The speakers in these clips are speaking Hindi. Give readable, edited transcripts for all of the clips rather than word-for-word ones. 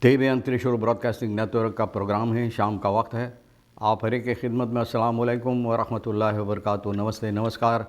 टीवी अंतरिक्ष ब्रॉडकास्टिंग नेटवर्क का प्रोग्राम है। शाम का वक्त है। आप हरे के खिदमत में अस्सलाम वालेकुम व रहमतुल्लाहि व बरकातुहू। नमस्ते, नमस्कार।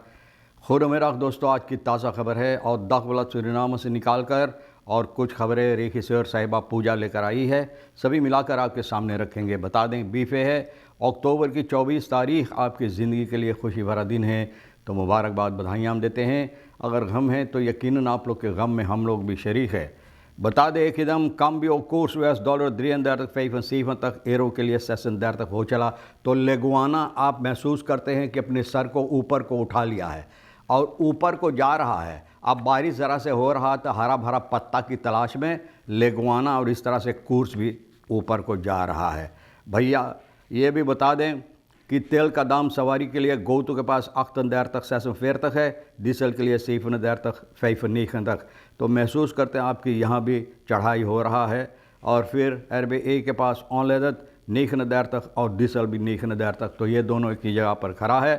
खुद मेरा दोस्तों, आज की ताज़ा खबर है और दाखवला सूरीनाम से निकाल कर और कुछ खबरें रेखी सर साहिबा पूजा लेकर आई है। सभी मिलाकर आपके सामने रखेंगे। बता दें, बीफे है अक्टूबर की 24 तारीख आपकी ज़िंदगी के लिए खुशी भरा दिन है, तो मुबारकबाद, बधाइयाँ हम देते हैं। अगर गम है तो यकीनन आप लोग के गम में हम लोग भी शरीक है। बता दें, एकदम कम भी कोर्स $3 तक एरो के लिए सेशन देर तक हो चला। तो लेगुआना आप महसूस करते हैं कि अपने सर को ऊपर को उठा लिया है और ऊपर को जा रहा है। अब बारिश ज़रा से हो रहा था, हरा भरा पत्ता की तलाश में लेगुआना और इस तरह से कोर्स भी ऊपर को जा रहा है। भैया ये भी बता दें कि तेल का दाम सवारी के लिए गोतु के पास 8 देर तक 46 तक है, डीजल के लिए 7 देर तक 5 तक। तो महसूस करते हैं आपकी यहाँ भी चढ़ाई हो रहा है। और फिर RBA के पास ऑनलेदत 9 देर तक और डीजल भी 9 देर तक। तो ये दोनों एक ही जगह पर खड़ा है।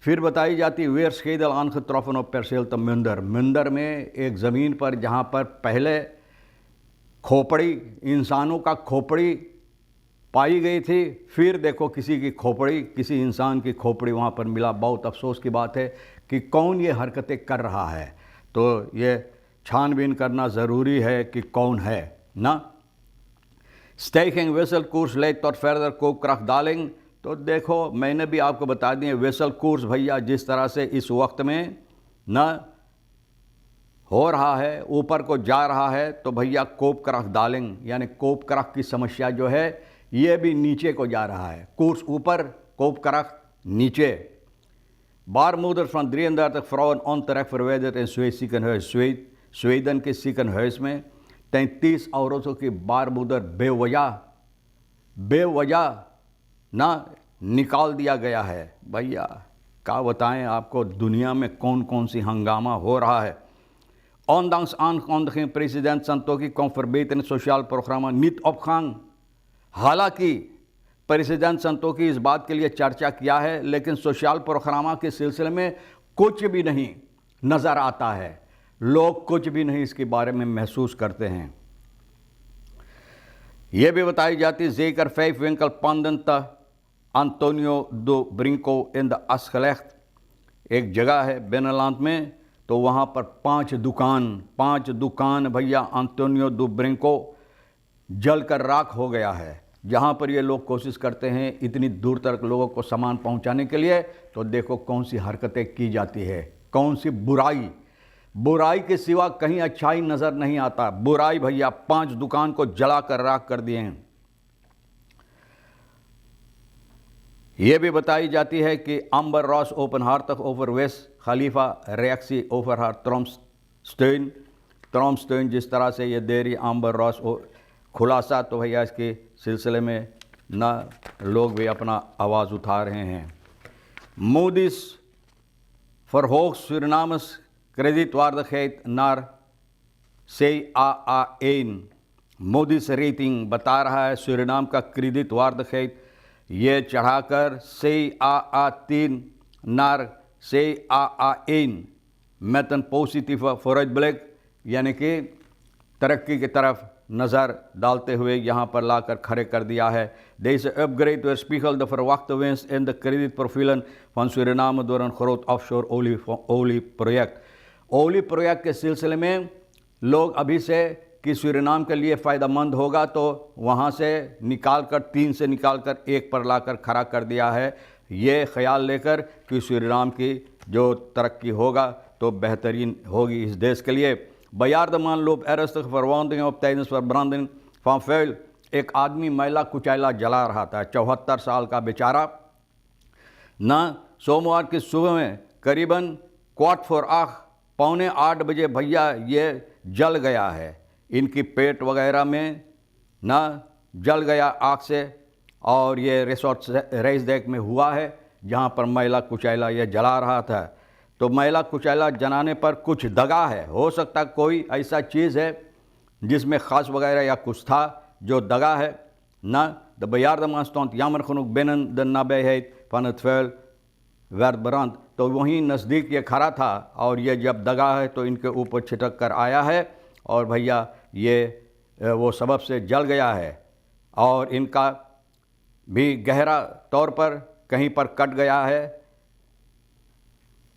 फिर बताई जाती वेयर स्केदल आनख त्रफन और परसेल तो मंदर में एक ज़मीन पर जहाँ पर पहले खोपड़ी, इंसानों का खोपड़ी पाई गई थी, फिर देखो किसी की खोपड़ी, किसी इंसान की खोपड़ी वहाँ पर मिला। बहुत अफसोस की बात है कि कौन ये हरकतें कर रहा है। तो ये छानबीन करना ज़रूरी है कि कौन है ना। स्टेकिंग वेसल कोर्स लेट और फर्दर कोप क्रख डालिंग। तो देखो, मैंने भी आपको बता दिए वेसल कोर्स भैया जिस तरह से इस वक्त में ना हो रहा है, ऊपर को जा रहा है, तो भैया कोप क्रख डालिंग यानी कोप क्रख की समस्या जो है ये भी नीचे को जा रहा है। कोर्स ऊपर, कोप क्रख नीचे। बारमूदर फ्रॉम 300 तक फ्रॉन ऑन तरफ फरवेदर इन स्वीडन के सिकनहर्स में 33 औरतों की बारमूदर बेवजह ना निकाल दिया गया है। भैया क्या बताएं आपको, दुनिया में कौन कौन सी हंगामा हो रहा है। Ondanks aankondiging president Santokhi kon verbetering sociaal programma niet opgang। हालांकि प्रेसिडेंट संतोखी इस बात के लिए चर्चा किया है, लेकिन सोशल प्रोग्रामा के सिलसिले में कुछ भी नहीं नज़र आता है। लोग कुछ भी नहीं इसके बारे में महसूस करते हैं। यह भी बताई जाती जेकर 5 winkel panden te Antonio do Brinco in de as gelegd। एक जगह है बेनेलैंड में, तो वहाँ पर 5 दुकान भैया अंतोनियो दो ब्रिंको जल कर राख हो गया है। जहाँ पर ये लोग कोशिश करते हैं इतनी दूर तक लोगों को सामान पहुँचाने के लिए, तो देखो कौन सी हरकतें की जाती है, कौन सी बुराई के सिवा कहीं अच्छाई नज़र नहीं आता। बुराई भैया, 5 दुकान को जला कर राख कर दिए हैं। ये भी बताई जाती है कि अम्बर रॉस ओपन हार्ट तक ओवर वेस्ट खलीफा रिएक्सी ओवर हार्ट ट्रॉम्स्टेन जिस तरह से ये दे रही अम्बर रॉस खुलासा, तो भैया इसके सिलसिले में ना लोग भी अपना आवाज़ उठा रहे हैं। मूडीज फॉर सूरीनामस क्रेडिट वार्digheid naar CAA1। मूडीज रेटिंग बता रहा है सूरीनाम का क्रेडिट वार्digheid ये चढ़ाकर CAA3 naar CAA1 met een positieve vooruitblik, यानी कि तरक्की की तरफ नज़र डालते हुए यहाँ पर लाकर खड़े कर दिया है। Deze upgrade weerspiegelt de verwachte winst in de kredietprofielen van Suriname door een groot offshore olieproject। Oli project के सिलसिले में लोग अभी से कि सूरीनाम के लिए फ़ायदेमंद होगा, तो वहाँ से निकाल कर 3 से निकाल कर 1 पर लाकर खड़ा कर दिया है, ये ख्याल लेकर कि सूरीनाम की जो तरक्की होगा तो बेहतरीन होगी इस देश के लिए। Bejaarde man loopt ernstige verwondingen op tijdens verbranding van vuil। एक आदमी मैला कुचैला जला रहा था, 74 साल का बेचारा ना। सोमवार की सुबह में करीबन 7:45 पौने 8 बजे भैया ये जल गया है। इनकी पेट वगैरह में ना जल गया आग से, और ये रिसोर्ट रेस डेक में हुआ है जहाँ पर मैला कुचैला ये जला रहा था। तो मैला कुचैला जनाने पर कुछ दगा है। हो सकता कोई ऐसा चीज़ है जिसमें ख़ास वगैरह या कुछ था जो दगा है ना। The bejaarde stond jammer genoeg binnen de nabijheid van het vuil werd brand। तो वहीं नज़दीक ये खड़ा था और ये जब दगा है तो इनके ऊपर छिटक कर आया है और भैया ये वो सबब से जल गया है और इनका भी गहरा तौर पर कहीं पर कट गया है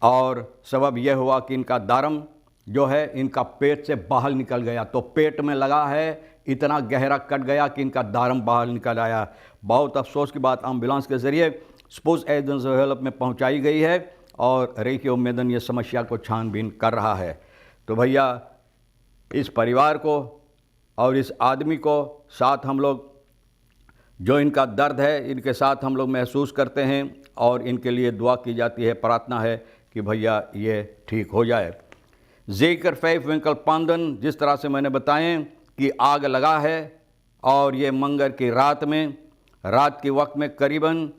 और सबब यह हुआ कि इनका दारम जो है इनका पेट से बाहर निकल गया। तो पेट में लगा है, इतना गहरा कट गया कि इनका दारम बाहर निकल आया। बहुत अफसोस की बात, एम्बुलेंस के ज़रिए स्पोर्ट्स एजेंसी हेल्प में पहुंचाई गई है और रेखी उम्मीदन ये समस्या को छानबीन कर रहा है। तो भैया इस परिवार को और इस आदमी को साथ हम लोग जो इनका दर्द है इनके साथ हम लोग महसूस करते हैं और इनके लिए दुआ की जाती है, प्रार्थना है कि भैया ये ठीक हो जाए। ज़ेकर 5 विंकल पांदन, जिस तरह से मैंने बताएं कि आग लगा है और ये मंगर की रात के वक्त में करीबन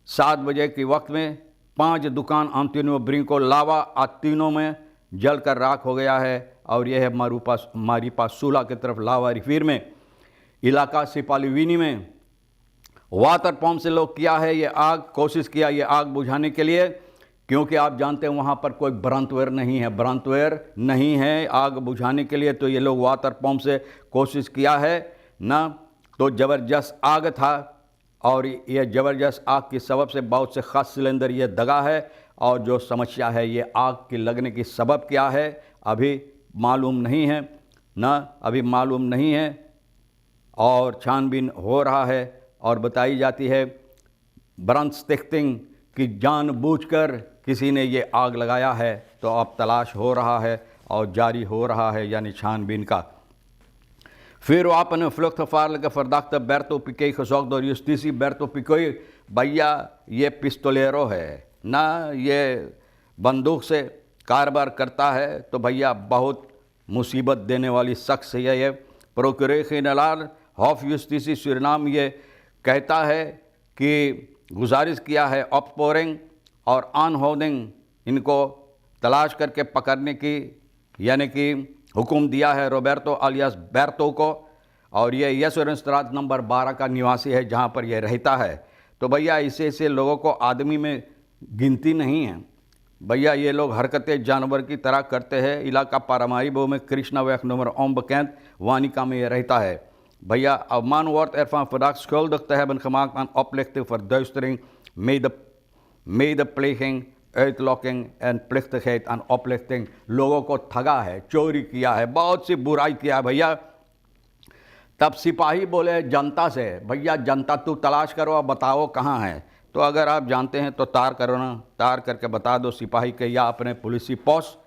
7 बजे के वक्त में 5 दुकान आम तीनों ब्रिंको लावा आ तीनों में जल कर राख हो गया है। और यह है मारीपा सूला की तरफ लावा रिफीर में इलाका सिपालीवीनी में वाटर पंप से लोग किया है ये आग, कोशिश किया ये आग बुझाने के लिए, क्योंकि आप जानते हैं वहाँ पर कोई ब्रांतवेयर नहीं है आग बुझाने के लिए। तो ये लोग वाटर पंप से कोशिश किया है ना, तो ज़बरदस्त आग था और ये ज़बरदस्त आग की सबब से बहुत से ख़ास सिलेंडर ये दगा है। और जो समस्या है ये आग की लगने की सबब क्या है अभी मालूम नहीं है ना, अभी मालूम नहीं है और छानबीन हो रहा है और बताई जाती है ब्रांडस्टिफ्टिंग की जानबूझकर किसी ने ये आग लगाया है। तो अब तलाश हो रहा है और जारी हो रहा है यानी छानबीन का। फिर आपने vluchtgevaarlijke verdachte Berto Piqué gezocht door justitie। Berto Piqué भैया ये पिस्तोलेरो है ना, ये बंदूक से कारोबार करता है। तो भैया बहुत मुसीबत देने वाली शख्स है ये। प्रोक्यूरर-जनरल ऑफ जस्टिस सूरीनाम ये कहता है कि गुजारिश किया है ऑप्सपोरिंग और अनहोल्डिंग इनको तलाश करके पकड़ने की, यानी कि हुक्म दिया है रोबर्टो अलियास बेर्तो को। और ये यशोरेंसराज नंबर 12 का निवासी है जहाँ पर यह रहता है। तो भैया ऐसे लोगों को आदमी में गिनती नहीं है भैया, ये लोग हरकतें जानवर की तरह करते हैं। इलाका पारामारीबो में कृष्णा वैक नंबर ओम्बकैंत वानिका में ये रहता है। भैया een man wordt ervan verdacht schuldig te hebben gemaakt aan oplichting, verduistering, medepleging, uitlokking en plichtigheid aan oplichting। लोगों को ठगा है, चोरी किया है, बहुत सी बुराई किया है भैया। तब सिपाही बोले जनता से, भैया जनता तू तलाश करो, बताओ कहाँ है। तो अगर आप जानते हैं तो तार करो ना, तार करके बता दो सिपाही के या अपने पुलिसी पोस्ट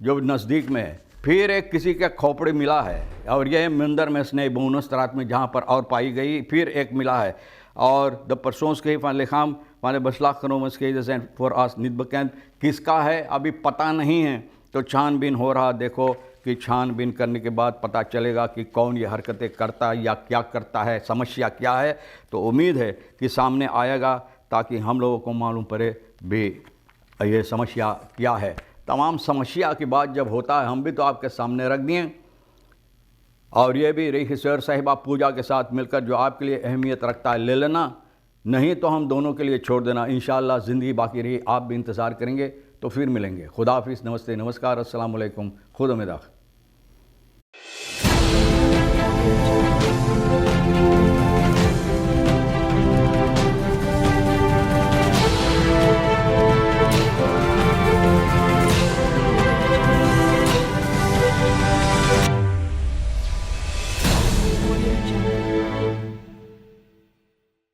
जो नज़दीक में है। फिर एक किसी के खोपड़ी मिला है और यह मिंदर में स्ने बोनस रात में जहाँ पर और पाई गई, फिर एक मिला है। और द परसोंस के लिखाम माने बसलाख खनोमस के जैसे फॉर आस नित बकैंत किसका है अभी पता नहीं है। तो छानबीन हो रहा, देखो कि छानबीन करने के बाद पता चलेगा कि कौन ये हरकतें करता है या क्या करता है, समस्या क्या है। तो उम्मीद है कि सामने आएगा ताकि हम लोगों को मालूम पड़े भी ये समस्या क्या है। तमाम समस्या की बात जब होता है हम भी तो आपके सामने रख दिए और ये भी रेखी सर साहिबा पूजा के साथ मिलकर जो आपके लिए अहमियत रखता है ले लेना, नहीं तो हम दोनों के लिए छोड़ देना। इंशाअल्लाह ज़िंदगी बाकी रही, आप भी इंतज़ार करेंगे तो फिर मिलेंगे। खुदा हाफिज़, नमस्ते, नमस्कार, अस्सलाम वालेकुम, खुदा में दाख।